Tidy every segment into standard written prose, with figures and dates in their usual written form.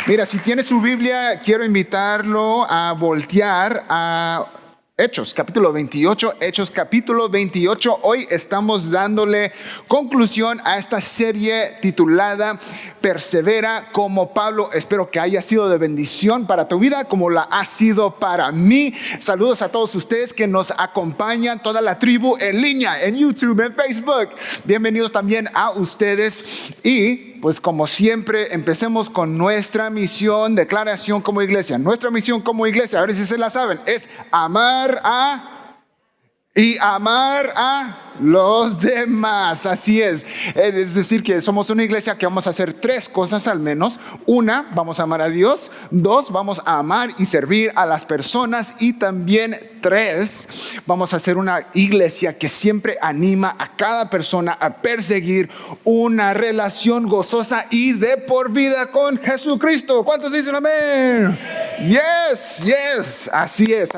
Mira, si tiene su Biblia, quiero invitarlo a voltear a Hechos, capítulo 28. Hechos, capítulo 28. Hoy estamos dándole conclusión a esta serie titulada Persevera como Pablo. Espero que haya sido de bendición para tu vida como la ha sido para mí. Saludos a todos ustedes que nos acompañan, toda la tribu en línea, en YouTube, en Facebook. Bienvenidos también a ustedes. Y pues como siempre, empecemos con nuestra misión, declaración como iglesia. Nuestra misión como iglesia, a ver si se la saben, es amar a los demás. Así es decir que somos una iglesia que vamos a hacer tres cosas al menos. Una, vamos a amar a Dios. Dos, vamos a amar y servir a las personas. Y también tres, vamos a ser una iglesia que siempre anima a cada persona a perseguir una relación gozosa y de por vida con Jesucristo. ¿Cuántos dicen amén? Yes, así es.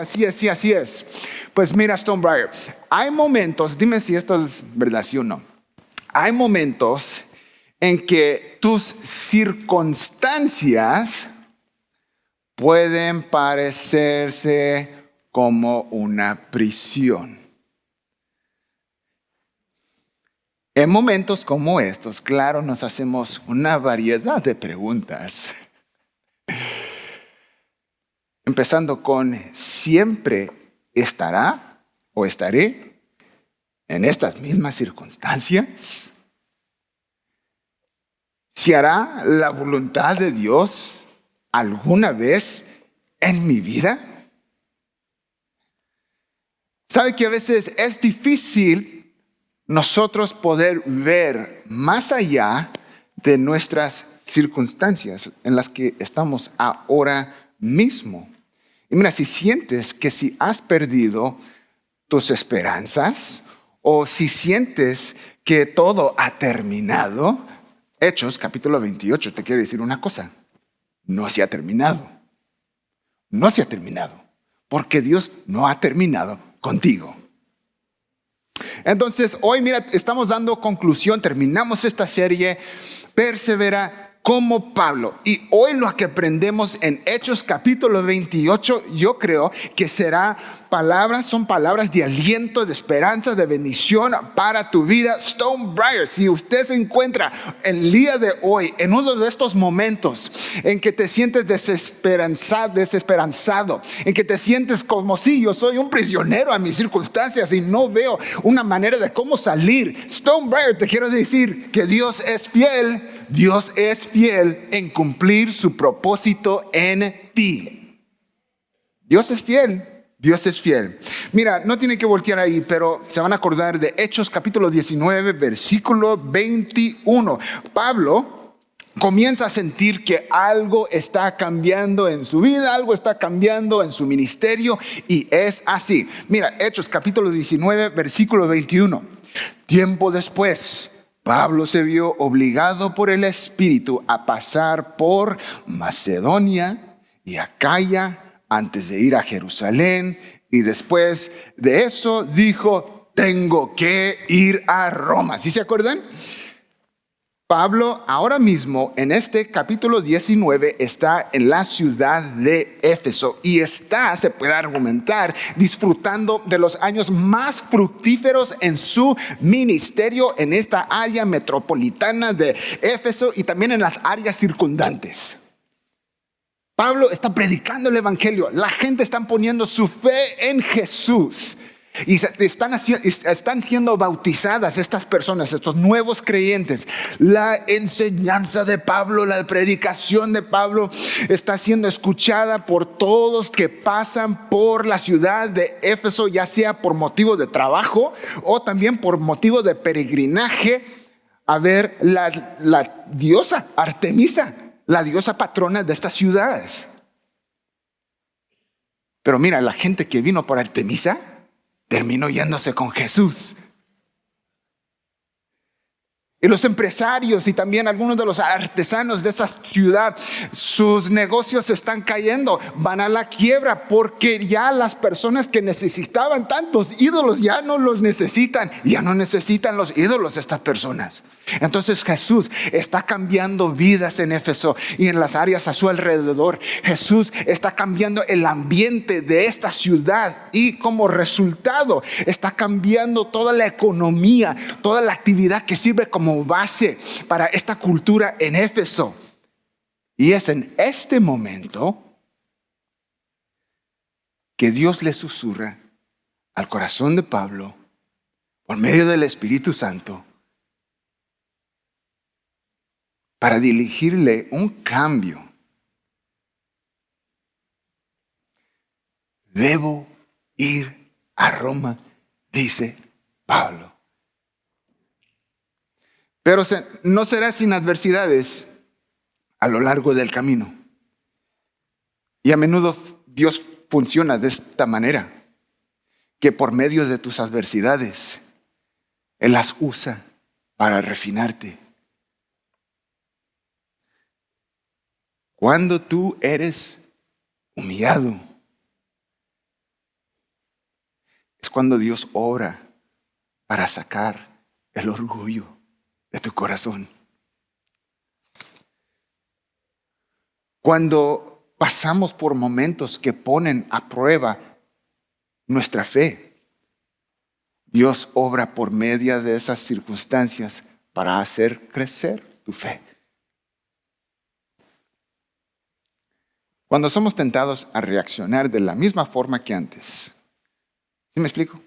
Pues mira, Stonebriar, hay momentos, dime si esto es verdad, sí o no. Hay momentos en que tus circunstancias pueden parecerse como una prisión. En momentos como estos, claro, nos hacemos una variedad de preguntas. Empezando con, ¿siempre estará o estaré en estas mismas circunstancias? ¿Se hará la voluntad de Dios alguna vez en mi vida? ¿Sabe que a veces es difícil nosotros poder ver más allá de nuestras circunstancias en las que estamos ahora mismo? Y mira, si sientes que si has perdido tus esperanzas o si sientes que todo ha terminado, Hechos capítulo 28 te quiere decir una cosa: no se ha terminado. No se ha terminado, porque Dios no ha terminado contigo. Entonces hoy, mira, estamos dando conclusión, terminamos esta serie, Persevera como Pablo. Y hoy lo que aprendemos en Hechos capítulo 28, yo creo que son palabras de aliento, de esperanza, de bendición para tu vida. Stonebriar, si usted se encuentra el día de hoy en uno de estos momentos en que te sientes desesperanzado, en que te sientes como si yo soy un prisionero a mis circunstancias y no veo una manera de cómo salir, Stonebriar, te quiero decir que Dios es fiel. Dios es fiel en cumplir su propósito en ti. Dios es fiel. Mira, no tienen que voltear ahí, pero se van a acordar de Hechos capítulo 19, versículo 21. Pablo comienza a sentir que algo está cambiando en su vida, algo está cambiando en su ministerio, y es así. Mira, Hechos capítulo 19, versículo 21. Tiempo después, Pablo se vio obligado por el Espíritu a pasar por Macedonia y Acaya antes de ir a Jerusalén, y después de eso dijo: tengo que ir a Roma. ¿Sí se acuerdan? Pablo ahora mismo en este capítulo 19 está en la ciudad de Éfeso y se puede argumentar, disfrutando de los años más fructíferos en su ministerio en esta área metropolitana de Éfeso y también en las áreas circundantes. Pablo está predicando el evangelio, la gente está poniendo su fe en Jesús. Y están siendo bautizadas estas personas, estos nuevos creyentes. La enseñanza de Pablo, la predicación de Pablo está siendo escuchada por todos que pasan por la ciudad de Éfeso, ya sea por motivo de trabajo o también por motivo de peregrinaje a ver la diosa Artemisa, la diosa patrona de esta ciudad. Pero mira, la gente que vino por Artemisa terminó yéndose con Jesús. Y los empresarios y también algunos de los artesanos de esa ciudad, sus negocios están cayendo, van a la quiebra porque ya las personas que necesitaban tantos ídolos ya no los necesitan, ya no necesitan los ídolos estas personas. Entonces Jesús está cambiando vidas en Éfeso y en las áreas a su alrededor. Jesús está cambiando el ambiente de esta ciudad y como resultado está cambiando toda la economía, toda la actividad que sirve como base para esta cultura en Éfeso. Y es en este momento que Dios le susurra al corazón de Pablo por medio del Espíritu Santo para dirigirle un cambio. Debo ir a Roma, dice Pablo. Pero no será sin adversidades a lo largo del camino. Y a menudo Dios funciona de esta manera, que por medio de tus adversidades, Él las usa para refinarte. Cuando tú eres humillado, es cuando Dios obra para sacar el orgullo de tu corazón. Cuando pasamos por momentos que ponen a prueba nuestra fe, Dios obra por medio de esas circunstancias para hacer crecer tu fe. Cuando somos tentados a reaccionar de la misma forma que antes, ¿sí me explico?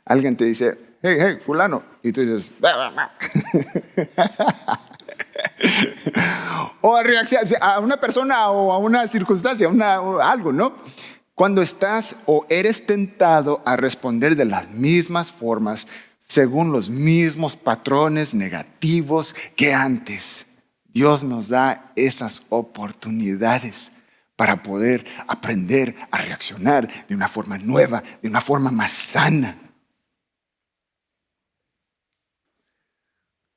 Alguien te dice, hey, fulano, y tú dices, bah, bah, bah. O a reaccionar a una persona o a una circunstancia, algo, ¿no? Cuando estás o eres tentado a responder de las mismas formas, según los mismos patrones negativos que antes, Dios nos da esas oportunidades para poder aprender a reaccionar de una forma nueva, de una forma más sana.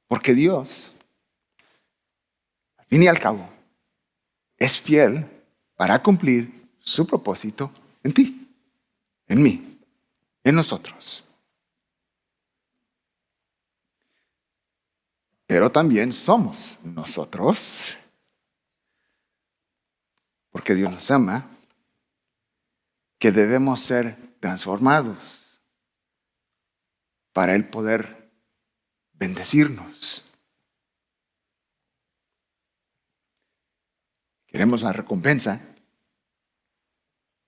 Porque Dios, al fin y al cabo, es fiel para cumplir su propósito en ti, en mí, en nosotros. Pero también somos nosotros, porque Dios nos ama, que debemos ser transformados para Él poder bendecirnos. Queremos la recompensa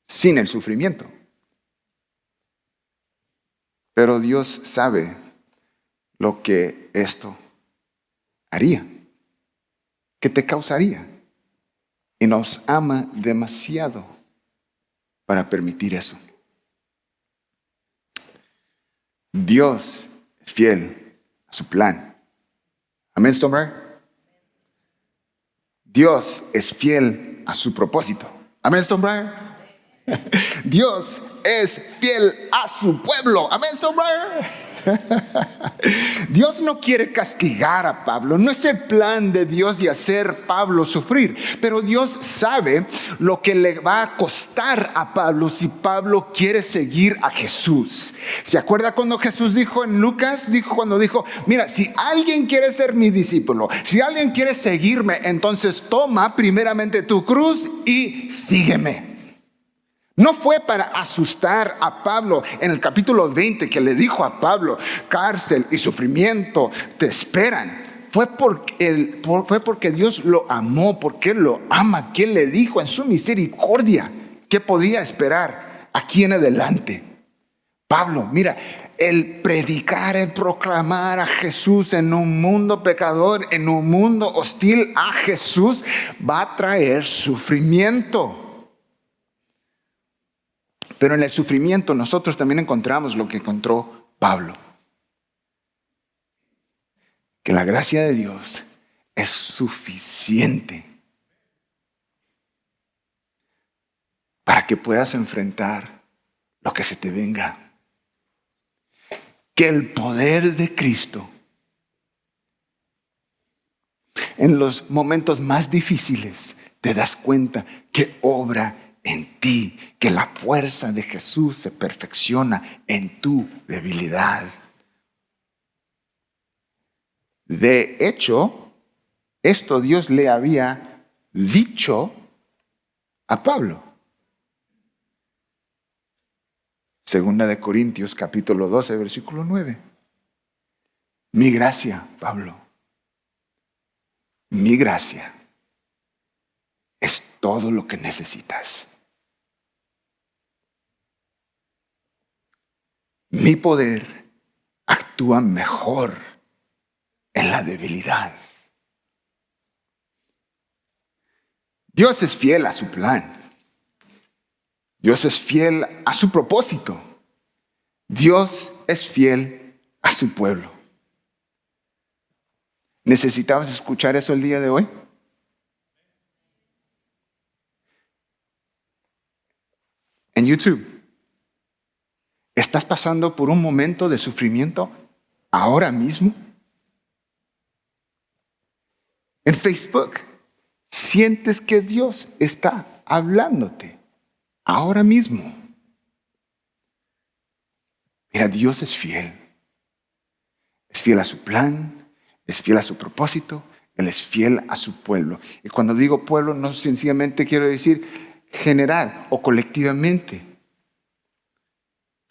sin el sufrimiento. Pero Dios sabe lo que esto haría, que te causaría. Y nos ama demasiado para permitir eso. Dios es fiel a su plan. Amén, Stonebreyer. Dios es fiel a su propósito. Amén, Stonebreyer. Dios es fiel a su pueblo. Amén, Stonebreyer. Dios no quiere castigar a Pablo. No es el plan de Dios de hacer Pablo sufrir. Pero Dios sabe lo que le va a costar a Pablo si Pablo quiere seguir a Jesús. ¿Se acuerda cuando Jesús dijo en Lucas? Cuando dijo, mira, si alguien quiere ser mi discípulo, si alguien quiere seguirme, entonces toma primeramente tu cruz y sígueme. No fue para asustar a Pablo en el capítulo 20 que le dijo a Pablo, cárcel y sufrimiento te esperan. Fue porque Dios lo amó, porque Él lo ama, que Él le dijo en su misericordia que podría esperar aquí en adelante. Pablo, mira, el predicar, el proclamar a Jesús en un mundo pecador, en un mundo hostil a Jesús, va a traer sufrimiento. Pero en el sufrimiento nosotros también encontramos lo que encontró Pablo. Que la gracia de Dios es suficiente para que puedas enfrentar lo que se te venga. Que el poder de Cristo En los momentos más difíciles te das cuenta que obra en ti, que la fuerza de Jesús se perfecciona en tu debilidad. De hecho, esto Dios le había dicho a Pablo. Segunda de Corintios, capítulo 12, versículo 9. Mi gracia, Pablo, mi gracia es todo lo que necesitas. Mi poder actúa mejor en la debilidad. Dios es fiel a su plan. Dios es fiel a su propósito. Dios es fiel a su pueblo. ¿Necesitabas escuchar eso el día de hoy? En YouTube, ¿estás pasando por un momento de sufrimiento ahora mismo? En Facebook, ¿sientes que Dios está hablándote ahora mismo? Mira, Dios es fiel. Es fiel a su plan, es fiel a su propósito, Él es fiel a su pueblo. Y cuando digo pueblo, no sencillamente quiero decir general o colectivamente.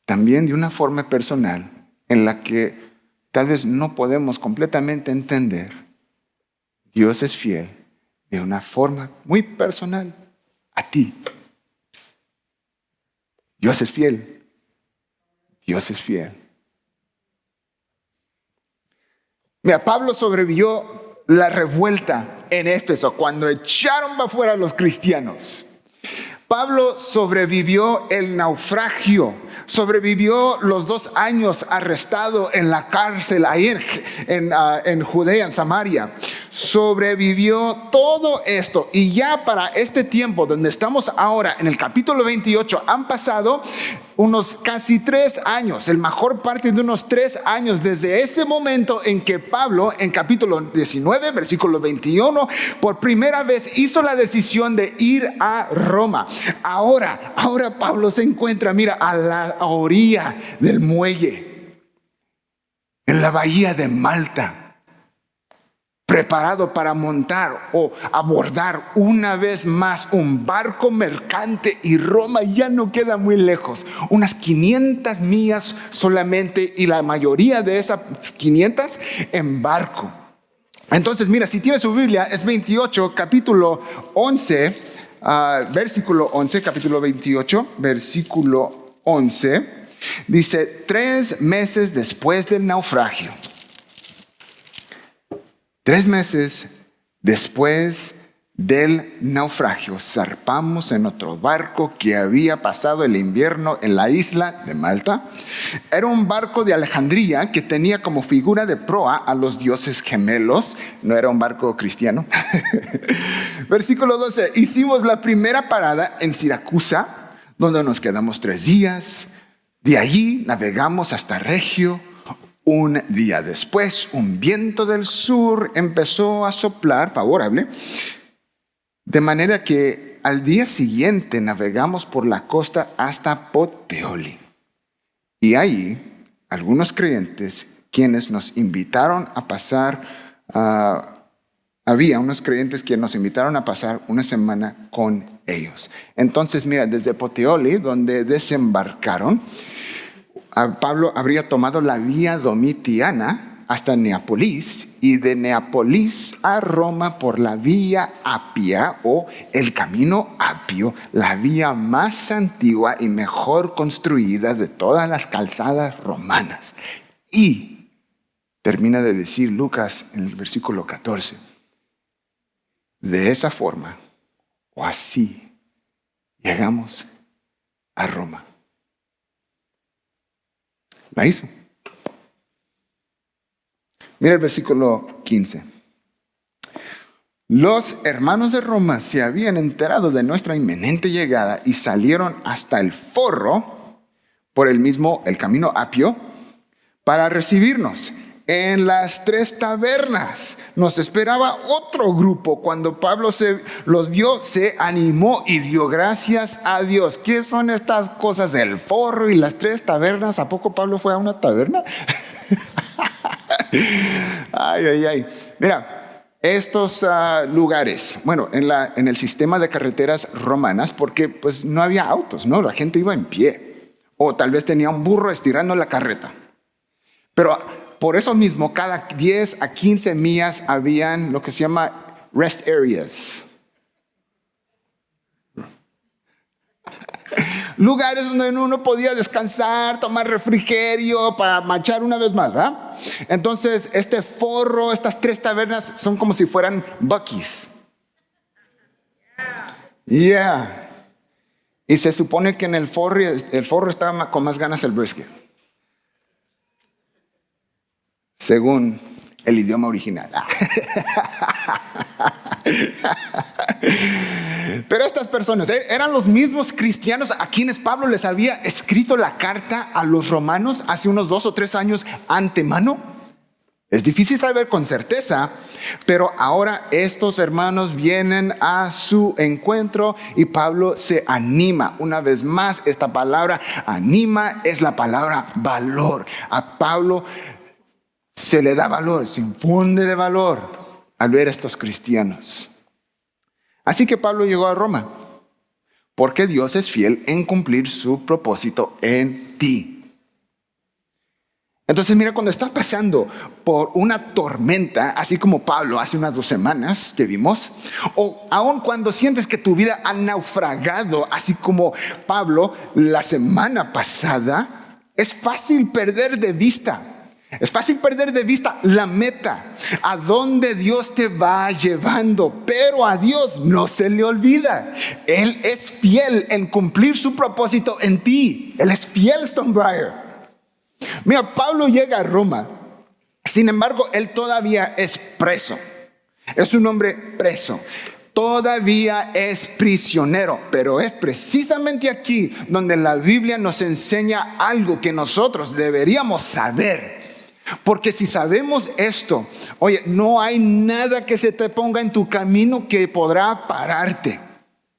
También de una forma personal en la que tal vez no podemos completamente entender. Dios es fiel de una forma muy personal a ti. Dios es fiel. Dios es fiel. Mira, Pablo sobrevivió la revuelta en Éfeso cuando echaron para afuera a los cristianos. Pablo sobrevivió el naufragio, sobrevivió los 2 años arrestado en la cárcel ahí en Judea, en Samaria. Sobrevivió todo esto. Y ya para este tiempo donde estamos ahora, en el capítulo 28, han pasado unos casi 3 años, el mejor parte de unos 3 años desde ese momento en que Pablo, en capítulo 19, versículo 21, por primera vez hizo la decisión de ir a Roma. Ahora Pablo se encuentra, mira, a la orilla del muelle, en la bahía de Malta, preparado para montar o abordar una vez más un barco mercante, y Roma ya no queda muy lejos, unas 500 millas solamente, y la mayoría de esas 500 en barco. Entonces mira, si tienes su Biblia, es 28, capítulo 11, versículo 11, capítulo 28, versículo 11, dice: 3 meses después del naufragio. 3 meses después del naufragio, zarpamos en otro barco que había pasado el invierno en la isla de Malta. Era un barco de Alejandría que tenía como figura de proa a los dioses gemelos. No era un barco cristiano. Versículo 12. Hicimos la primera parada en Siracusa, donde nos quedamos 3 días. De allí navegamos hasta Regio. Un día después, un viento del sur empezó a soplar favorable, de manera que al día siguiente navegamos por la costa hasta Puteoli. Y ahí, algunos creyentes quienes nos invitaron a pasar, había unos creyentes que nos invitaron a pasar una semana con ellos. Entonces, mira, desde Puteoli, donde desembarcaron, Pablo habría tomado la vía domitiana hasta Neapolis, y de Neapolis a Roma por la vía Apia o el camino apio, la vía más antigua y mejor construida de todas las calzadas romanas. Y termina de decir Lucas en el versículo 14: de esa forma o así llegamos a Roma. La hizo. Mira el versículo 15. Los hermanos de Roma se habían enterado de nuestra inminente llegada y salieron hasta el Forro por el camino apio para recibirnos. en las 3 tabernas. Nos esperaba otro grupo. Cuando Pablo los vio, se animó y dio gracias a Dios. ¿Qué son estas cosas? El forro y las 3 tabernas. ¿A poco Pablo fue a una taberna? Ay, ay, ay. Mira, estos lugares, bueno, en el sistema de carreteras romanas, porque pues no había autos, ¿no? La gente iba en pie. O tal vez tenía un burro estirando la carreta. Pero por eso mismo, cada 10 a 15 millas habían lo que se llama rest areas. Lugares donde uno podía descansar, tomar refrigerio para marchar una vez más, ¿verdad? Entonces, este forro, estas 3 tabernas son como si fueran Buc-ee's. Yeah. Y se supone que en el forro estaba con más ganas el brisket, según el idioma original. Pero estas personas eran los mismos cristianos a quienes Pablo les había escrito la carta a los romanos hace unos 2 o 3 años antemano. Es difícil saber con certeza, pero ahora estos hermanos vienen a su encuentro y Pablo se anima. Una vez más, esta palabra anima es la palabra valor. A Pablo se le da valor, se infunde de valor al ver a estos cristianos. Así que Pablo llegó a Roma, porque Dios es fiel en cumplir su propósito en ti. Entonces mira, cuando estás pasando por una tormenta, así como Pablo hace unas 2 semanas que vimos, o aun cuando sientes que tu vida ha naufragado, así como Pablo la semana pasada, es fácil perder de vista. Es fácil perder de vista la meta, a dónde Dios te va llevando, pero a Dios no se le olvida. Él es fiel en cumplir su propósito en ti. Él es fiel, Stonebriar. Mira, Pablo llega a Roma, sin embargo, él todavía es preso. Es un hombre preso. Todavía es prisionero, pero es precisamente aquí donde la Biblia nos enseña algo que nosotros deberíamos saber. Porque si sabemos esto, oye, no hay nada que se te ponga en tu camino que podrá pararte.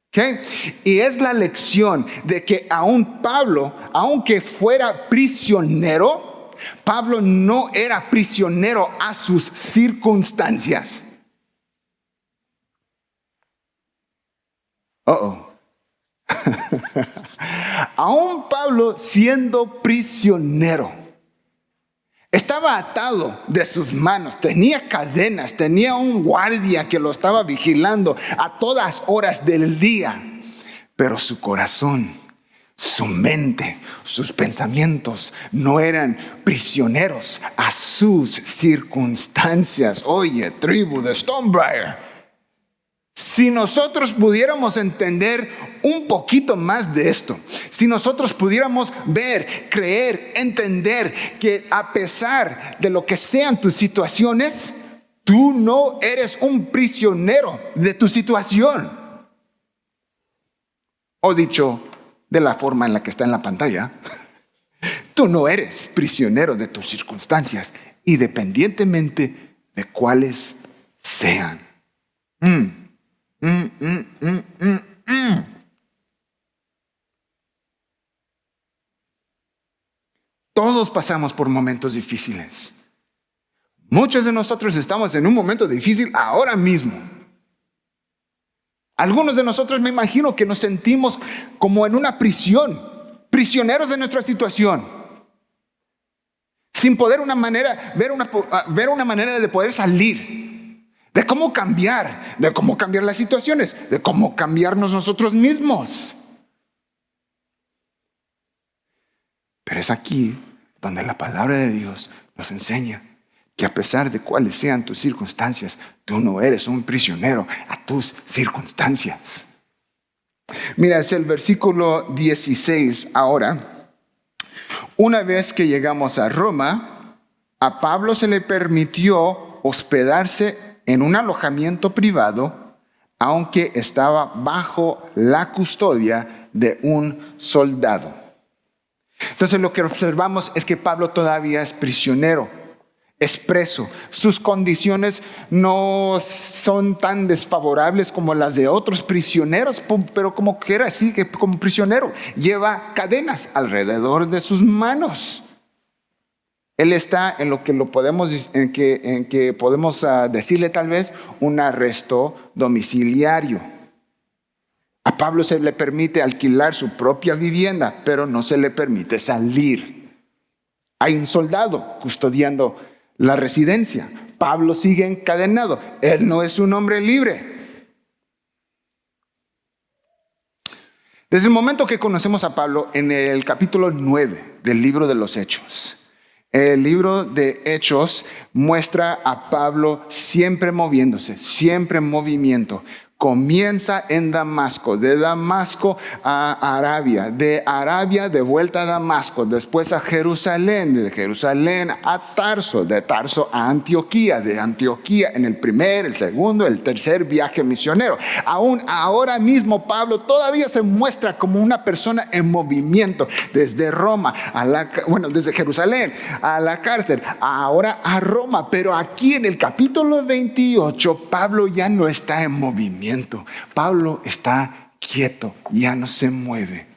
¿Okay? Y es la lección de que aún Pablo, aunque fuera prisionero, Pablo no era prisionero a sus circunstancias. Aún Pablo siendo prisionero, estaba atado de sus manos, tenía cadenas, tenía un guardia que lo estaba vigilando a todas horas del día. Pero su corazón, su mente, sus pensamientos no eran prisioneros a sus circunstancias. Oye, tribu de Stonebriar, si nosotros pudiéramos entender un poquito más de esto, si nosotros pudiéramos ver, creer, entender que a pesar de lo que sean tus situaciones, tú no eres un prisionero de tu situación. O dicho de la forma en la que está en la pantalla, tú no eres prisionero de tus circunstancias, independientemente de cuáles sean. Todos pasamos por momentos difíciles. Muchos de nosotros estamos en un momento difícil ahora mismo. Algunos de nosotros me imagino que nos sentimos como en una prisión, prisioneros de nuestra situación, sin poder ver una manera de poder salir. De cómo cambiar las situaciones, de cómo cambiarnos nosotros mismos. Pero es aquí donde la palabra de Dios nos enseña que a pesar de cuáles sean tus circunstancias, tú no eres un prisionero a tus circunstancias. Mira, es el versículo 16 ahora. Una vez que llegamos a Roma, a Pablo se le permitió hospedarse en un alojamiento privado, aunque estaba bajo la custodia de un soldado. Entonces lo que observamos es que Pablo todavía es prisionero. es preso. Sus condiciones no son tan desfavorables como las de otros prisioneros, pero como que era así, que como prisionero lleva cadenas alrededor de sus manos. Él está en lo que podemos decirle tal vez un arresto domiciliario. A Pablo se le permite alquilar su propia vivienda, pero no se le permite salir. Hay un soldado custodiando la residencia. Pablo sigue encadenado. Él no es un hombre libre. Desde el momento que conocemos a Pablo en el capítulo 9 del libro de los Hechos, el libro de Hechos muestra a Pablo siempre moviéndose, siempre en movimiento. Comienza en Damasco, de Damasco a Arabia, de Arabia de vuelta a Damasco, después a Jerusalén, de Jerusalén a Tarso, de Tarso a Antioquía, de Antioquía en el primer, el segundo, el tercer viaje misionero. Aún ahora mismo Pablo todavía se muestra como una persona en movimiento, desde Roma, desde Jerusalén a la cárcel, ahora a Roma, pero aquí en el capítulo 28 Pablo ya no está en movimiento. Pablo está quieto, ya no se mueve.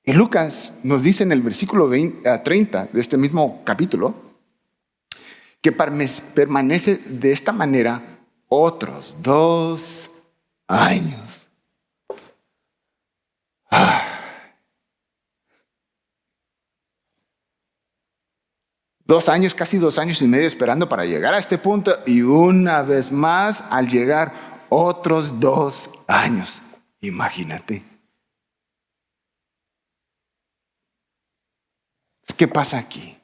Y Lucas nos dice en el versículo 30 de este mismo capítulo que permanece de esta manera otros 2 años. 2 años, casi 2 años y medio esperando para llegar a este punto, y una vez más al llegar otros 2 años. Imagínate. ¿Qué pasa aquí?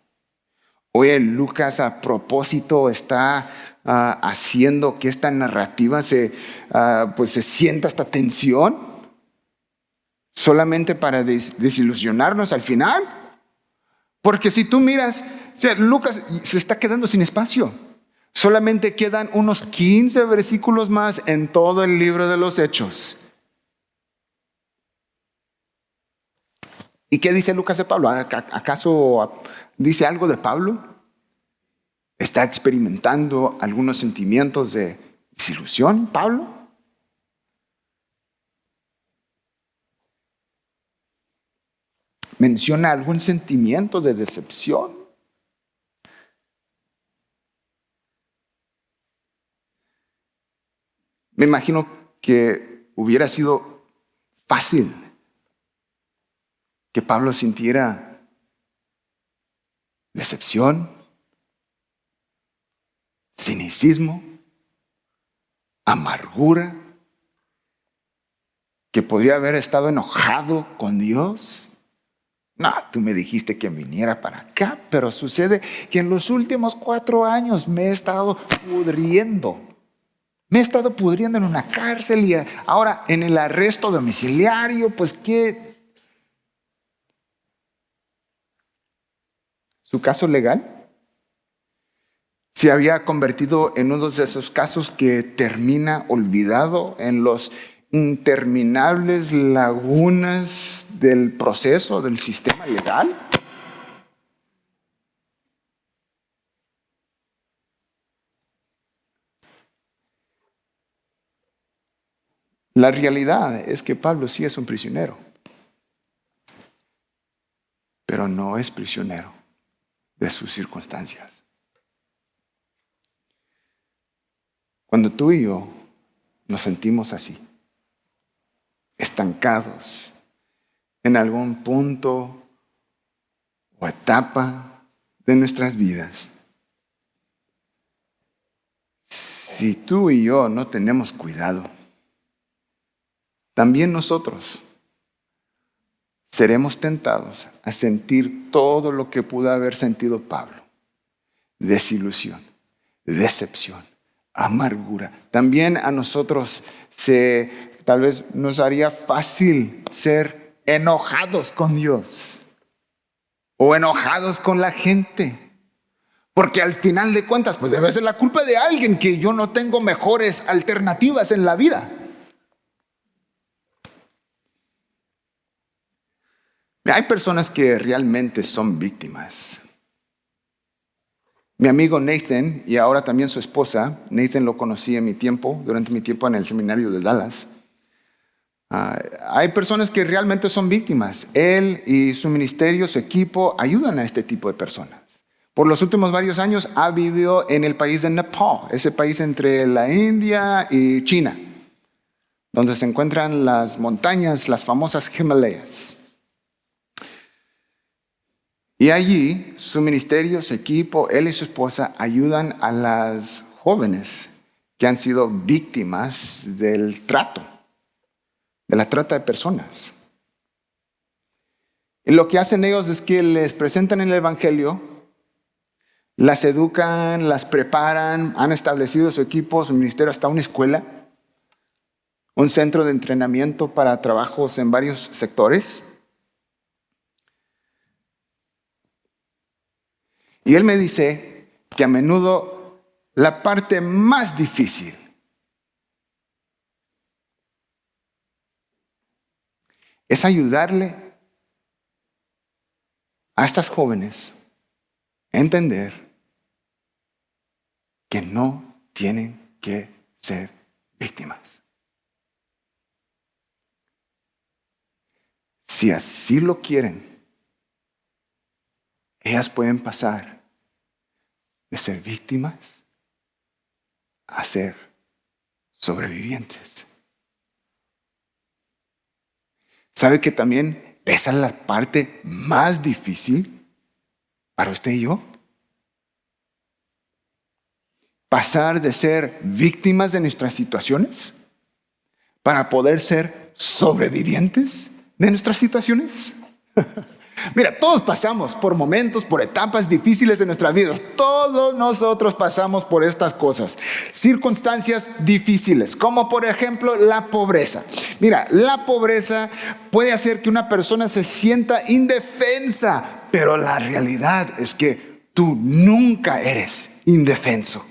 Oye, Lucas a propósito está haciendo que esta narrativa se sienta esta tensión solamente para desilusionarnos al final. Porque si tú miras, Lucas se está quedando sin espacio. Solamente quedan unos 15 versículos más en todo el libro de los Hechos. ¿Y qué dice Lucas de Pablo? ¿Acaso dice algo de Pablo? ¿Está experimentando algunos sentimientos de desilusión, Pablo? ¿Menciona algún sentimiento de decepción? Me imagino que hubiera sido fácil que Pablo sintiera decepción, cinicismo, amargura, que podría haber estado enojado con Dios. No, tú me dijiste que viniera para acá, pero sucede que en los últimos 4 años me he estado pudriendo. Me he estado pudriendo en una cárcel y ahora en el arresto domiciliario, pues ¿qué? ¿Su caso legal se había convertido en uno de esos casos que termina olvidado en los interminables lagunas del proceso, del sistema legal? La realidad es que Pablo sí es un prisionero, pero no es prisionero de sus circunstancias. Cuando tú y yo nos sentimos así, estancados en algún punto o etapa de nuestras vidas, si tú y yo no tenemos cuidado, también nosotros seremos tentados a sentir todo lo que pudo haber sentido Pablo: desilusión, decepción, amargura. También a nosotros tal vez nos haría fácil ser enojados con Dios o enojados con la gente, porque al final de cuentas pues debe ser la culpa de alguien que yo no tengo mejores alternativas en la vida. Hay personas que realmente son víctimas Mi amigo Nathan, y ahora también su esposa, Nathan lo conocí durante mi tiempo en el seminario de Dallas. Hay personas que realmente son víctimas. Él y su ministerio, su equipo, ayudan a este tipo de personas. Por los últimos varios años ha vivido en el país de Nepal, ese país entre la India y China, donde se encuentran las montañas, las famosas Himalayas. Y allí su ministerio, su equipo, él y su esposa ayudan a las jóvenes que han sido víctimas del trato, de la trata de personas. Y lo que hacen ellos es que les presentan el evangelio, las educan, las preparan, han establecido su equipo, su ministerio, hasta una escuela, un centro de entrenamiento para trabajos en varios sectores. Y él me dice que a menudo la parte más difícil es ayudarle a estas jóvenes a entender que no tienen que ser víctimas. Si así lo quieren, ellas pueden pasar de ser víctimas a ser sobrevivientes. ¿Sabe que también esa es la parte más difícil para usted y yo? Pasar de ser víctimas de nuestras situaciones para poder ser sobrevivientes de nuestras situaciones. Mira, todos pasamos por momentos, por etapas difíciles de nuestra vida. Todos nosotros pasamos por estas cosas. Circunstancias difíciles, como por ejemplo la pobreza. Mira, la pobreza puede hacer que una persona se sienta indefensa, pero la realidad es que tú nunca eres indefenso.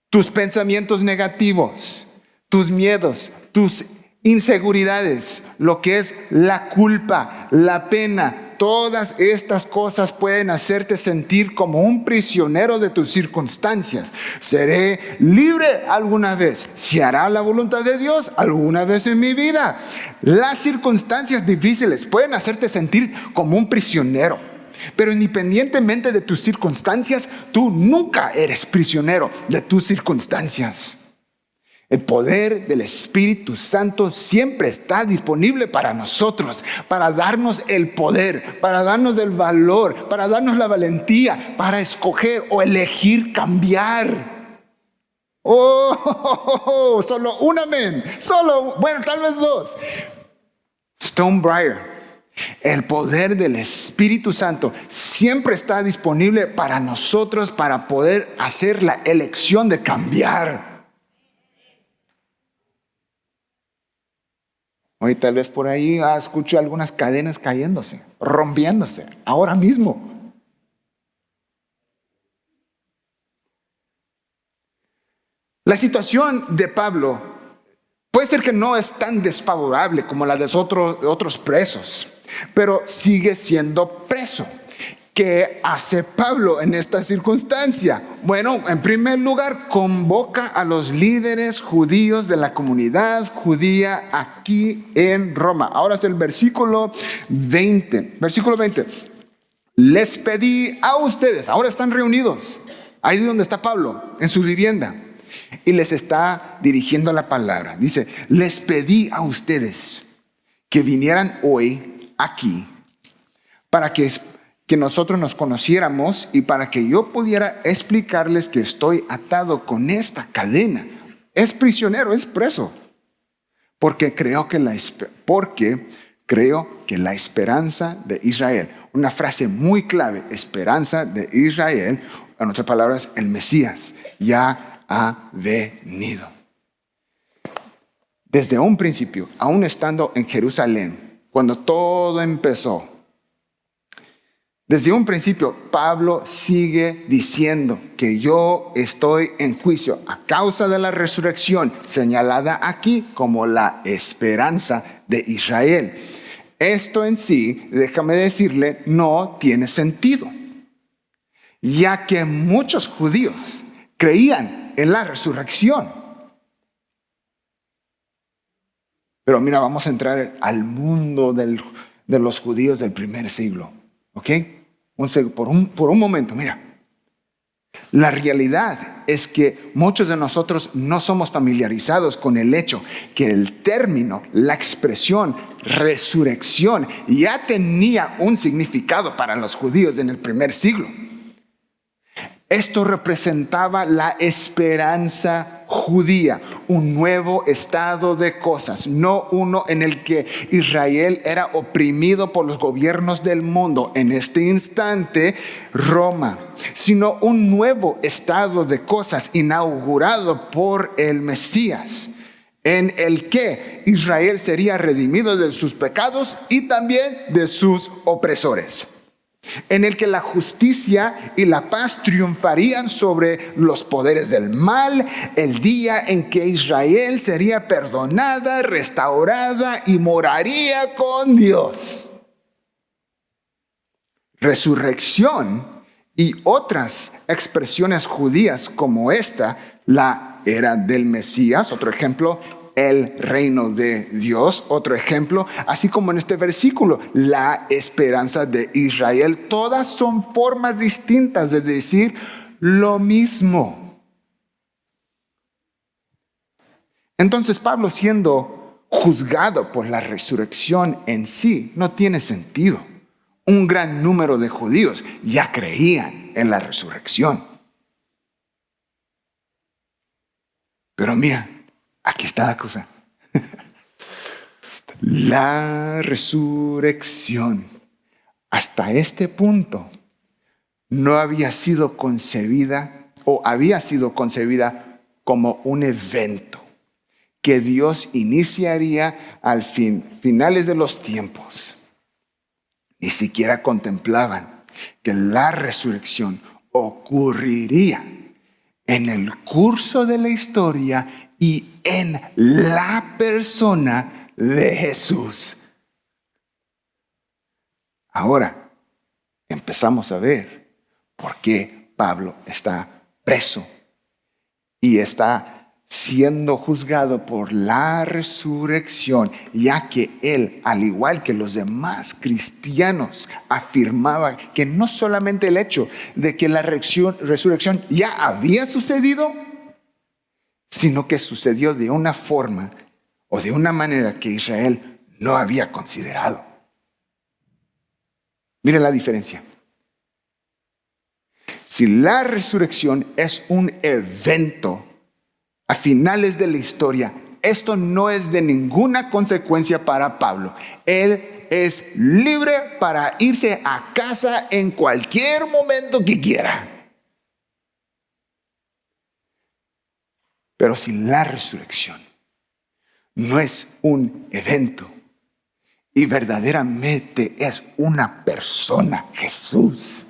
Tus pensamientos negativos, tus miedos, tus inseguridades, lo que es la culpa, la pena, todas estas cosas pueden hacerte sentir como un prisionero de tus circunstancias. ¿Seré libre alguna vez? ¿Se hará la voluntad de Dios alguna vez en mi vida? Las circunstancias difíciles pueden hacerte sentir como un prisionero. Pero independientemente de tus circunstancias, tú nunca eres prisionero de tus circunstancias. El poder del Espíritu Santo siempre está disponible para nosotros, para darnos el poder, para darnos el valor, para darnos la valentía, para escoger o elegir cambiar. Solo un amén, tal vez dos. Stonebriar, el poder del Espíritu Santo siempre está disponible para nosotros para poder hacer la elección de cambiar. Hoy tal vez por ahí escucho algunas cadenas cayéndose, rompiéndose, ahora mismo. La situación de Pablo puede ser que no es tan desfavorable como la de otros presos, pero sigue siendo preso. ¿Qué hace Pablo en esta circunstancia? Bueno, en primer lugar, convoca a los líderes judíos de la comunidad judía aquí en Roma. Ahora es el versículo 20. Versículo 20. Les pedí a ustedes, ahora están reunidos, ahí donde está Pablo, en su vivienda, y les está dirigiendo la palabra. Dice, les pedí a ustedes que vinieran hoy aquí para que nosotros nos conociéramos y para que yo pudiera explicarles que estoy atado con esta cadena. Es prisionero, es preso. Porque creo que la esperanza de Israel, una frase muy clave, esperanza de Israel, en otras palabras, el Mesías ya ha venido. Desde un principio, aún estando en Jerusalén, cuando todo empezó, desde un principio, Pablo sigue diciendo que yo estoy en juicio a causa de la resurrección, señalada aquí como la esperanza de Israel. Esto en sí, déjame decirle, no tiene sentido. ya que muchos judíos creían en la resurrección. Pero mira, vamos a entrar al mundo de los judíos del primer siglo. ¿Ok? Por un momento, mira. La realidad es que muchos de nosotros no somos familiarizados con el hecho que el término, la expresión resurrección ya tenía un significado para los judíos en el primer siglo. Esto representaba la esperanza judía, un nuevo estado de cosas, no uno en el que Israel era oprimido por los gobiernos del mundo, en este instante Roma, sino un nuevo estado de cosas inaugurado por el Mesías, en el que Israel sería redimido de sus pecados y también de sus opresores, en el que la justicia y la paz triunfarían sobre los poderes del mal, el día en que Israel sería perdonada, restaurada y moraría con Dios. Resurrección y otras expresiones judías como esta, la era del Mesías, otro ejemplo, el reino de Dios, otro ejemplo, así como en este versículo, la esperanza de Israel. Todas son formas distintas de decir lo mismo. Entonces Pablo, siendo juzgado por la resurrección en sí, no tiene sentido. Un gran número de judíos ya creían en la resurrección. Pero mira, aquí está la cosa. La resurrección hasta este punto no había sido concebida o había sido concebida como un evento que Dios iniciaría al finales de los tiempos. Ni siquiera contemplaban que la resurrección ocurriría en el curso de la historia y en la persona de Jesús. Ahora empezamos a ver por qué Pablo está preso y está siendo juzgado por la resurrección, ya que él, al igual que los demás cristianos, afirmaba que no solamente el hecho de que la resurrección ya había sucedido, sino que sucedió de una forma o de una manera que Israel no había considerado. Mire la diferencia. Si la resurrección es un evento a finales de la historia, esto no es de ninguna consecuencia para Pablo. Él es libre para irse a casa en cualquier momento que quiera. Pero si la resurrección no es un evento y verdaderamente es una persona, Jesús,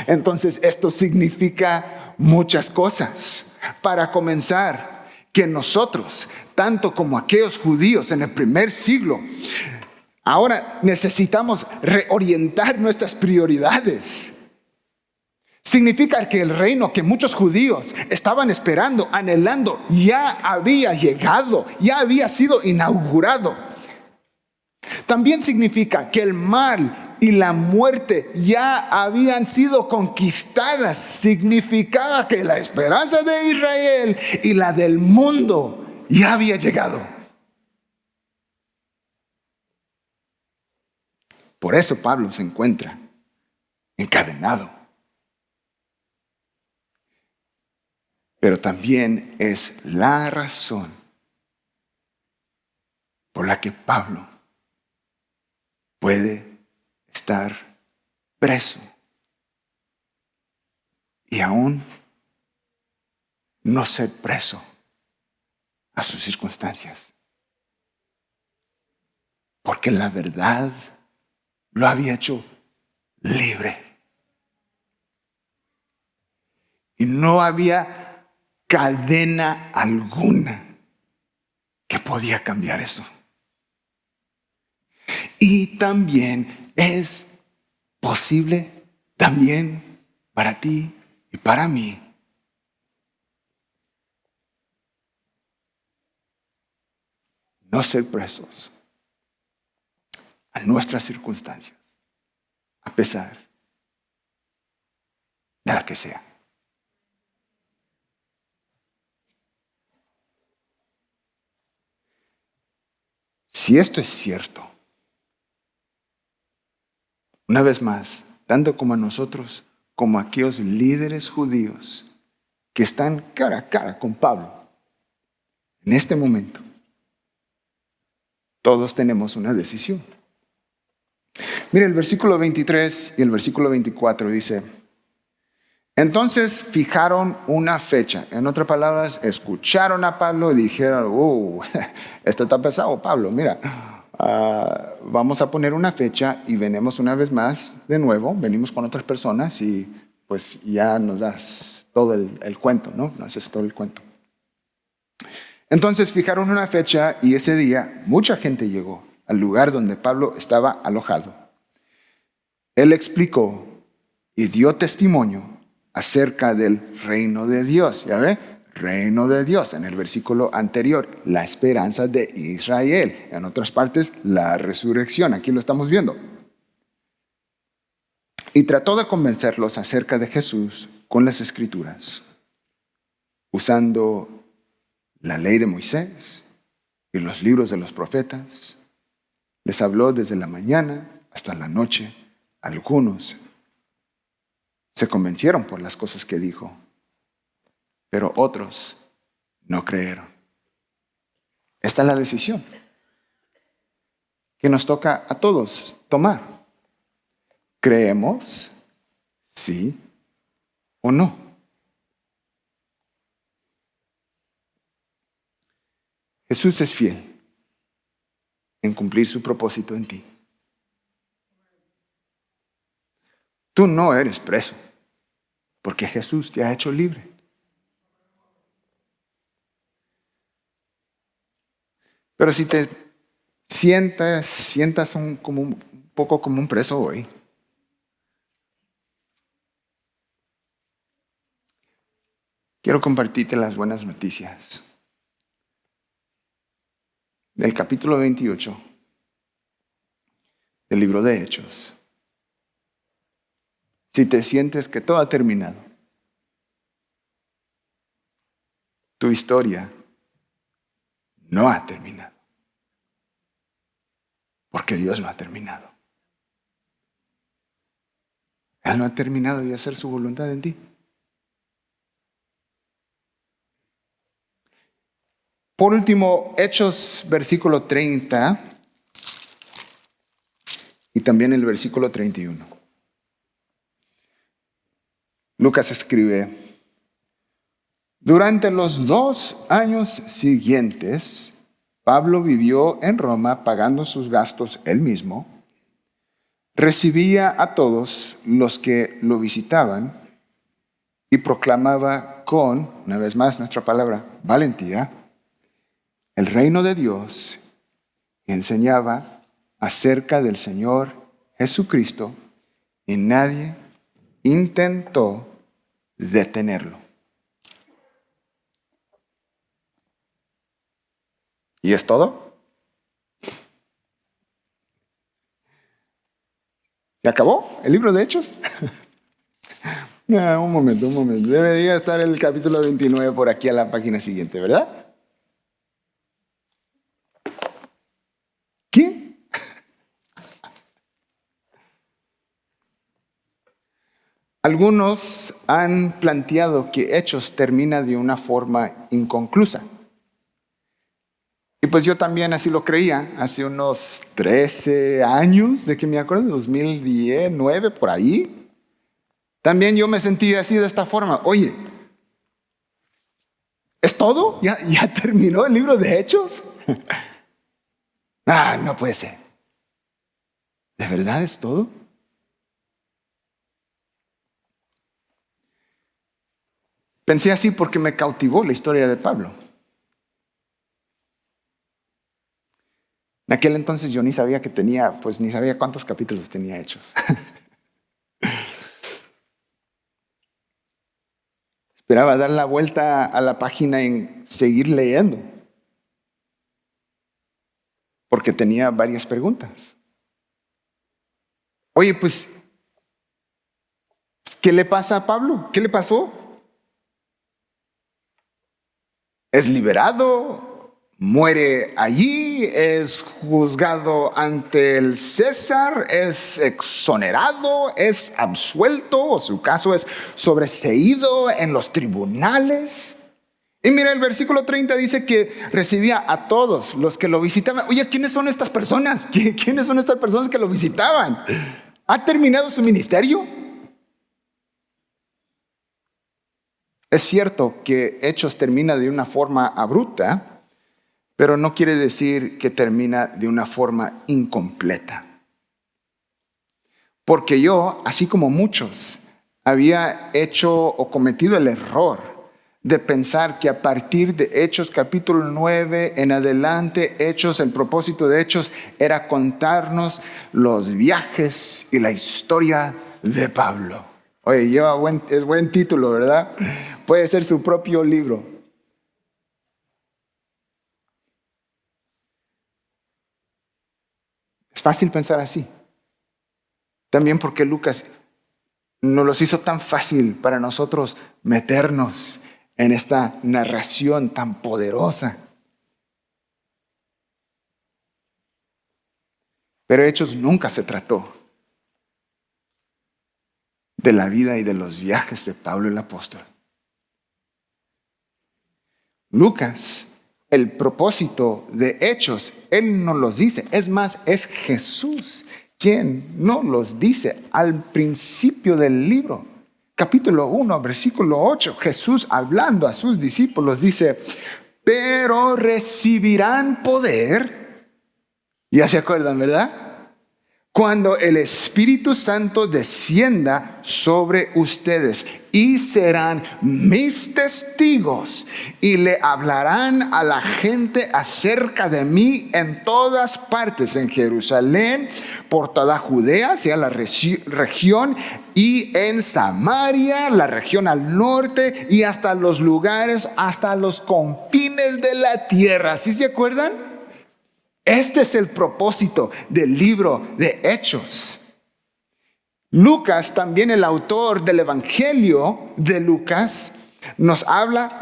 entonces esto significa muchas cosas. Para comenzar, que nosotros, tanto como aquellos judíos en el primer siglo, ahora necesitamos reorientar nuestras prioridades. Significa que el reino que muchos judíos estaban esperando, anhelando, ya había llegado, ya había sido inaugurado. También significa que el mal y la muerte ya habían sido conquistadas. Significaba que la esperanza de Israel y la del mundo ya había llegado. Por eso Pablo se encuentra encadenado. Pero también es la razón por la que Pablo puede estar preso y aún no ser preso a sus circunstancias. Porque la verdad lo había hecho libre. Y no había cadena alguna que podía cambiar eso. Y también es posible también para ti y para mí. No ser presos a nuestras circunstancias, a pesar de la que sea. Si esto es cierto, una vez más, tanto como a nosotros, como a aquellos líderes judíos que están cara a cara con Pablo, en este momento, todos tenemos una decisión. Mire, el versículo 23 y el versículo 24 dice: entonces fijaron una fecha. En otras palabras, escucharon a Pablo y dijeron: esto está pesado, Pablo, mira, vamos a poner una fecha y venimos una vez más de nuevo, venimos con otras personas y pues ya nos das todo el cuento, ¿no? Nos haces todo el cuento. Entonces fijaron una fecha y ese día mucha gente llegó al lugar donde Pablo estaba alojado. Él explicó y dio testimonio acerca del reino de Dios. ¿Ya ve? Reino de Dios. En el versículo anterior, la esperanza de Israel. En otras partes, la resurrección. Aquí lo estamos viendo. Y trató de convencerlos acerca de Jesús con las Escrituras, usando la ley de Moisés y los libros de los profetas. Les habló desde la mañana hasta la noche. Algunos se convencieron por las cosas que dijo, pero otros no creyeron. Esta es la decisión que nos toca a todos tomar. ¿Creemos sí o no? Jesús es fiel en cumplir su propósito en ti. Tú no eres preso, porque Jesús te ha hecho libre. Pero si te sientas un poco como un preso hoy, quiero compartirte las buenas noticias del capítulo 28 del libro de Hechos. Si te sientes que todo ha terminado, tu historia no ha terminado, porque Dios no ha terminado. Él no ha terminado de hacer su voluntad en ti. Por último, Hechos versículo 30 y también el versículo 31. Lucas escribe: durante los 2 años siguientes, Pablo vivió en Roma pagando sus gastos él mismo, recibía a todos los que lo visitaban y proclamaba con, una vez más nuestra palabra, valentía, el reino de Dios, y enseñaba acerca del Señor Jesucristo, y nadie intentó detenerlo. ¿Y es todo? ¿Se acabó el libro de Hechos? Un momento. Debería estar el capítulo 29 por aquí a la página siguiente, ¿verdad? ¿Qué? Algunos han planteado que Hechos termina de una forma inconclusa. Y pues yo también así lo creía hace unos 13 años, de que me acuerdo, 2010, 2009, por ahí. También yo me sentí así de esta forma. Oye, ¿es todo? ¿Ya terminó el libro de Hechos? No puede ser. ¿De verdad es todo? Pensé así porque me cautivó la historia de Pablo. En aquel entonces yo ni sabía que tenía, pues ni sabía cuántos capítulos tenía Hechos. Esperaba dar la vuelta a la página y seguir leyendo, porque tenía varias preguntas. Oye, pues, ¿qué le pasa a Pablo? ¿Qué le pasó? ¿Es liberado? ¿Muere allí? ¿Es juzgado ante el César? ¿Es exonerado? ¿Es absuelto? ¿O su caso es sobreseído en los tribunales? Y mira, el versículo 30 dice que recibía a todos los que lo visitaban. Oye, ¿quiénes son estas personas? ¿Quiénes son estas personas que lo visitaban? ¿Ha terminado su ministerio? Es cierto que Hechos termina de una forma abrupta, pero no quiere decir que termina de una forma incompleta. Porque yo, así como muchos, había hecho o cometido el error de pensar que a partir de Hechos capítulo 9 en adelante, el propósito de Hechos era contarnos los viajes y la historia de Pablo. Oye, es buen título, ¿verdad? Puede ser su propio libro. Es fácil pensar así. También porque Lucas nos los hizo tan fácil para nosotros meternos en esta narración tan poderosa. Pero Hechos nunca se trató de la vida y de los viajes de Pablo el apóstol. Lucas, el propósito de Hechos, él nos los dice. Es más, es Jesús quien nos los dice al principio del libro. Capítulo 1, versículo 8, Jesús hablando a sus discípulos dice, pero recibirán poder. Ya se acuerdan, ¿verdad? Cuando el Espíritu Santo descienda sobre ustedes y serán mis testigos y le hablarán a la gente acerca de mí en todas partes, en Jerusalén, por toda Judea, sea la región, y en Samaria, la región al norte, y hasta los lugares, hasta los confines de la tierra. ¿Sí se acuerdan? Este es el propósito del libro de Hechos. Lucas, también el autor del Evangelio de Lucas, nos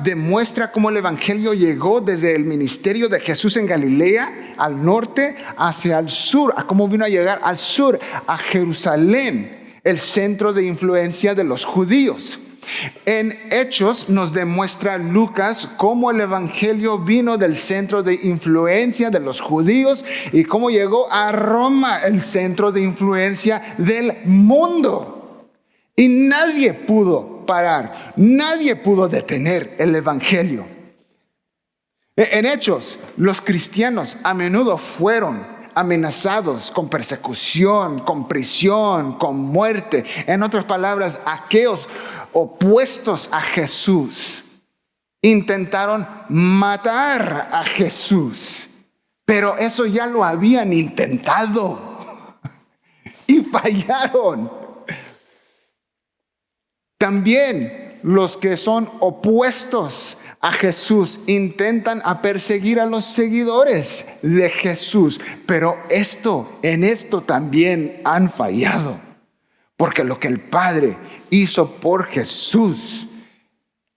demuestra cómo el Evangelio llegó desde el ministerio de Jesús en Galilea, al norte, hacia el sur, a cómo vino a llegar al sur, a Jerusalén, el centro de influencia de los judíos. En Hechos nos demuestra Lucas cómo el Evangelio vino del centro de influencia de los judíos y cómo llegó a Roma, el centro de influencia del mundo. Y nadie pudo parar, nadie pudo detener el Evangelio. En Hechos, los cristianos a menudo fueron amenazados con persecución, con prisión, con muerte. En otras palabras, aquellos opuestos a Jesús intentaron matar a Jesús, pero eso ya lo habían intentado y fallaron. También los que son opuestos a Jesús intentan perseguir a los seguidores de Jesús, pero en esto también han fallado. Porque lo que el Padre hizo por Jesús,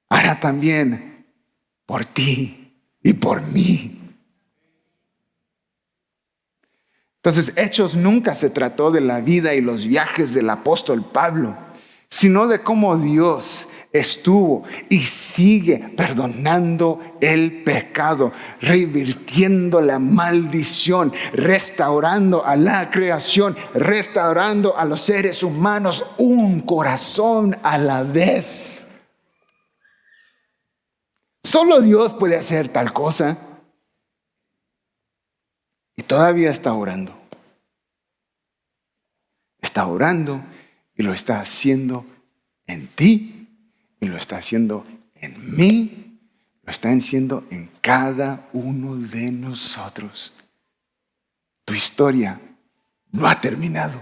hará también por ti y por mí. Entonces, Hechos nunca se trató de la vida y los viajes del apóstol Pablo, sino de cómo Dios estuvo y sigue perdonando el pecado, revirtiendo la maldición, restaurando a la creación, restaurando a los seres humanos un corazón a la vez. Solo Dios puede hacer tal cosa. Y todavía está orando. Está orando y lo está haciendo en ti. Y lo está haciendo en mí, lo está haciendo en cada uno de nosotros. Tu historia no ha terminado,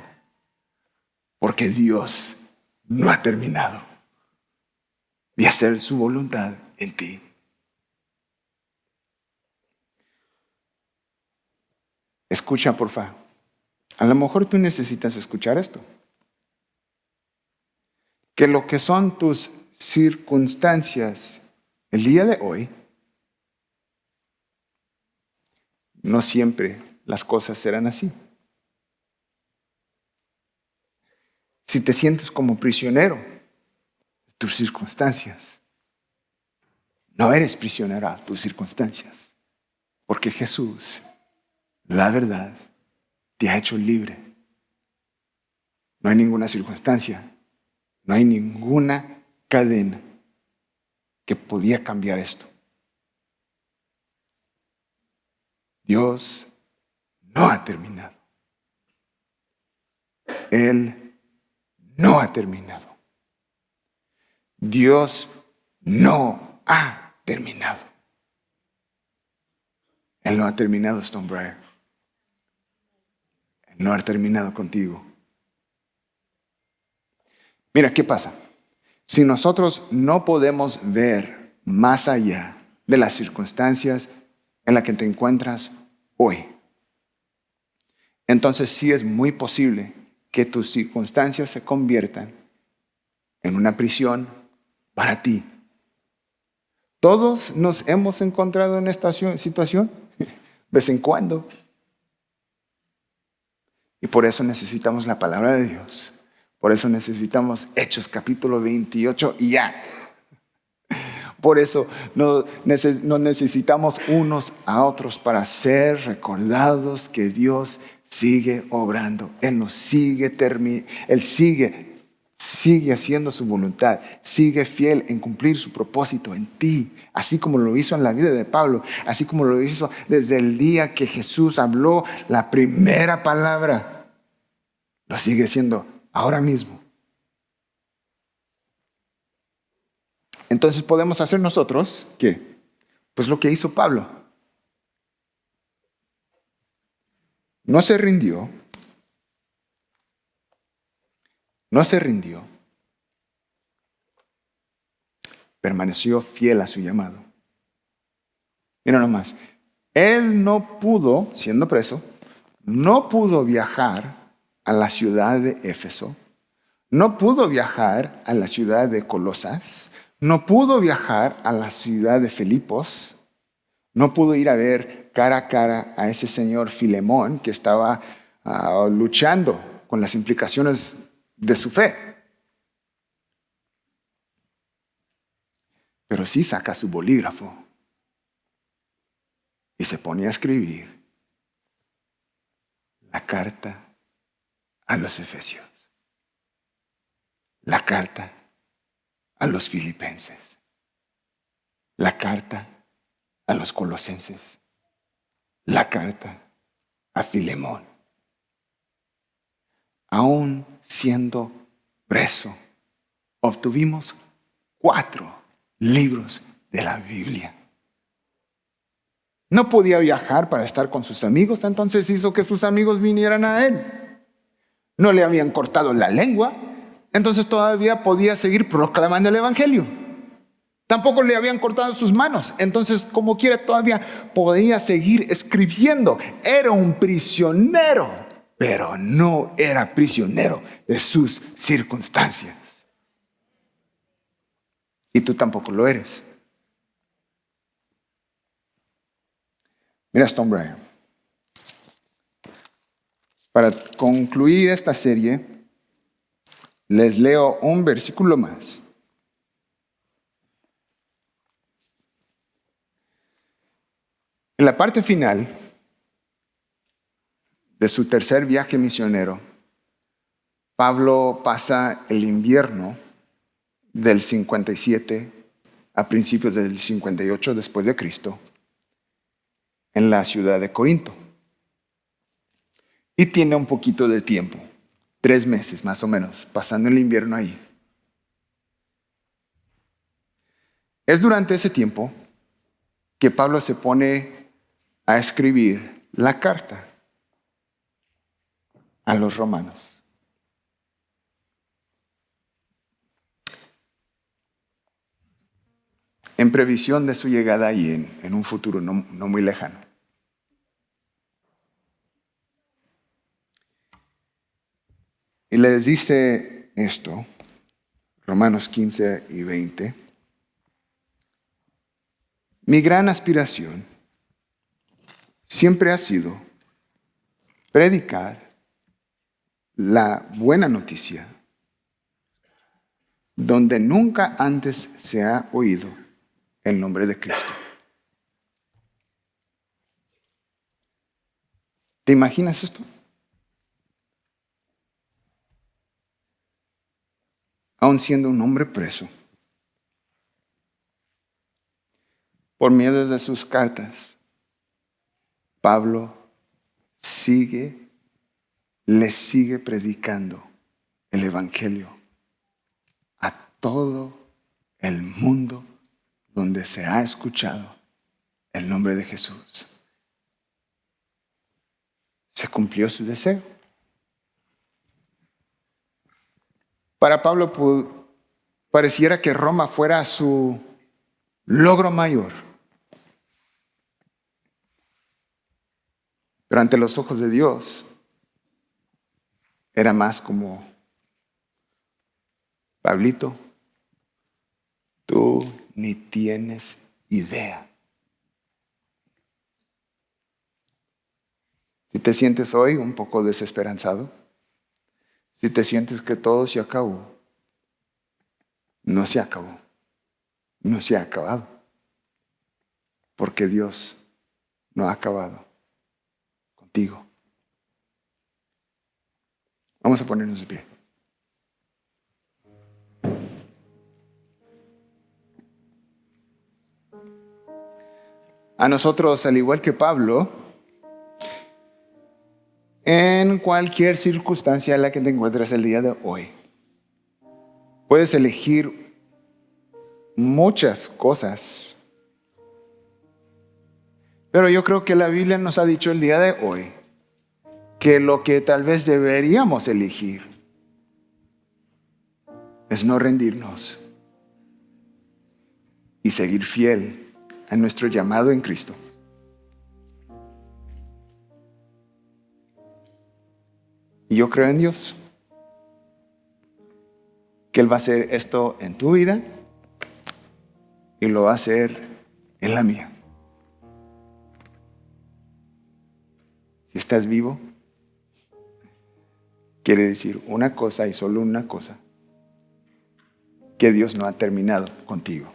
porque Dios no ha terminado. y hacer su voluntad en ti. Escucha, por favor. A lo mejor tú necesitas escuchar esto. Que lo que son tus circunstancias el día de hoy, no siempre las cosas serán así. Si te sientes como prisionero de tus circunstancias, no eres prisionero de tus circunstancias, porque Jesús, la verdad, te ha hecho libre. No hay ninguna circunstancia, no hay ninguna cadena que podía cambiar esto. Dios no ha terminado. Él no ha terminado. Dios no ha terminado. Él no ha terminado, Stonebriar. Él no ha terminado contigo. Mira, ¿qué pasa? Si nosotros no podemos ver más allá de las circunstancias en las que te encuentras hoy, entonces sí es muy posible que tus circunstancias se conviertan en una prisión para ti. Todos nos hemos encontrado en esta situación de vez en cuando. Y por eso necesitamos la palabra de Dios. Por eso necesitamos Hechos capítulo 28 y ya. Por eso nos necesitamos unos a otros para ser recordados que Dios sigue obrando. Él nos sigue Él sigue haciendo su voluntad. Sigue fiel en cumplir su propósito en ti. Así como lo hizo en la vida de Pablo. Así como lo hizo desde el día que Jesús habló la primera palabra. Lo sigue haciendo ahora mismo. Entonces podemos hacer nosotros, ¿qué? Pues lo que hizo Pablo. No se rindió. No se rindió. Permaneció fiel a su llamado. Mira nomás. Él no pudo, siendo preso, no pudo viajar a la ciudad de Éfeso. No pudo viajar a la ciudad de Colosas. No pudo viajar a la ciudad de Filipos. No pudo ir a ver cara a cara a ese señor Filemón que estaba luchando con las implicaciones de su fe. Pero sí saca su bolígrafo y se pone a escribir la carta a los Efesios, la carta a los Filipenses, la carta a los Colosenses, la carta a Filemón. Aún siendo preso, obtuvimos 4 libros de la Biblia. No podía viajar para estar con sus amigos, entonces hizo que sus amigos vinieran a él. No le habían cortado la lengua, entonces todavía podía seguir proclamando el evangelio. Tampoco le habían cortado sus manos, entonces como quiera todavía podía seguir escribiendo. Era un prisionero, pero no era prisionero de sus circunstancias. Y tú tampoco lo eres. Mira, Stonebriar. Para concluir esta serie, les leo un versículo más. En la parte final de su tercer viaje misionero, Pablo pasa el invierno del 57 a principios del 58 después de Cristo en la ciudad de Corinto. Y tiene un poquito de tiempo, 3 meses más o menos, pasando el invierno ahí. Es durante ese tiempo que Pablo se pone a escribir la carta a los romanos. en previsión de su llegada y en un futuro no muy lejano. Y les dice esto, Romanos 15 y 20. Mi gran aspiración siempre ha sido predicar la buena noticia donde nunca antes se ha oído el nombre de Cristo. ¿Te imaginas esto? Aún siendo un hombre preso, por medio de sus cartas, Pablo le sigue predicando el Evangelio a todo el mundo donde se ha escuchado el nombre de Jesús. Se cumplió su deseo. Para Pablo pareciera que Roma fuera su logro mayor. Pero ante los ojos de Dios, era más como, Pablito, tú ni tienes idea. Si te sientes hoy un poco desesperanzado, si te sientes que todo se acabó, no se acabó, no se ha acabado, porque Dios no ha acabado contigo. Vamos a ponernos de pie. A nosotros, al igual que Pablo, en cualquier circunstancia en la que te encuentres el día de hoy, puedes elegir muchas cosas. Pero yo creo que la Biblia nos ha dicho el día de hoy que lo que tal vez deberíamos elegir es no rendirnos y seguir fiel a nuestro llamado en Cristo. Y yo creo en Dios, que Él va a hacer esto en tu vida y lo va a hacer en la mía. Si estás vivo, quiere decir una cosa y solo una cosa, que Dios no ha terminado contigo.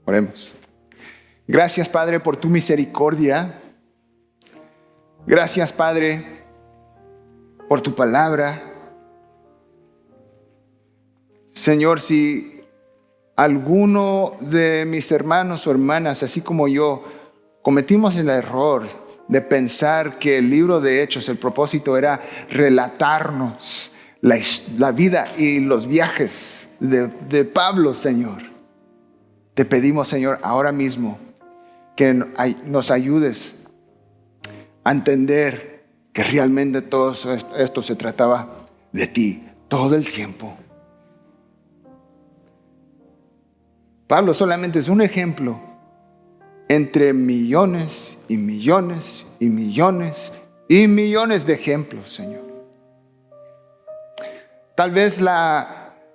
Oremos. Gracias, Padre, por tu misericordia. Gracias, Padre, por tu palabra. Señor, si alguno de mis hermanos o hermanas, así como yo, cometimos el error de pensar que el libro de Hechos, el propósito era relatarnos la vida y los viajes de Pablo, Señor. Te pedimos, Señor, ahora mismo que nos ayudes a entender que realmente todo esto se trataba de ti todo el tiempo. Pablo solamente es un ejemplo entre millones y millones y millones y millones de ejemplos, Señor. Tal vez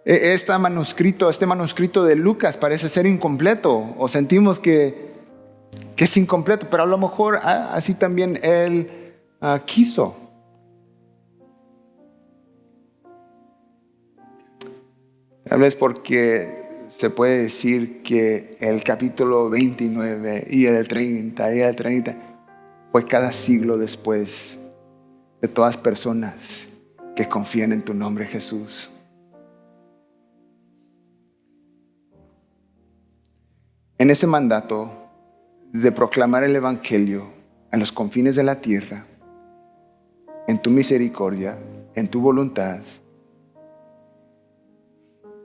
este manuscrito de Lucas parece ser incompleto o sentimos que es incompleto, pero a lo mejor así también Él quiso. Tal vez porque se puede decir que el capítulo 29 y el 30 y el 30 fue cada siglo después de todas personas que confían en tu nombre, Jesús. En ese mandato de proclamar el Evangelio a los confines de la tierra, en tu misericordia, en tu voluntad,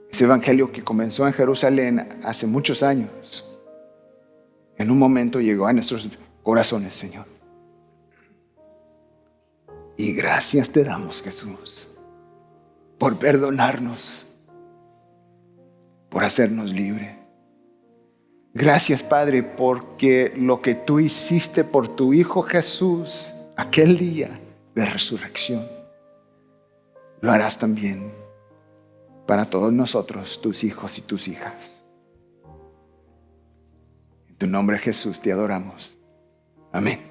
ese Evangelio que comenzó en Jerusalén hace muchos años, en un momento llegó a nuestros corazones, Señor. Y gracias te damos, Jesús, por perdonarnos. por hacernos libres. Gracias, Padre, porque lo que tú hiciste por tu Hijo Jesús aquel día de resurrección, lo harás también para todos nosotros, tus hijos y tus hijas. En tu nombre, Jesús, te adoramos. Amén.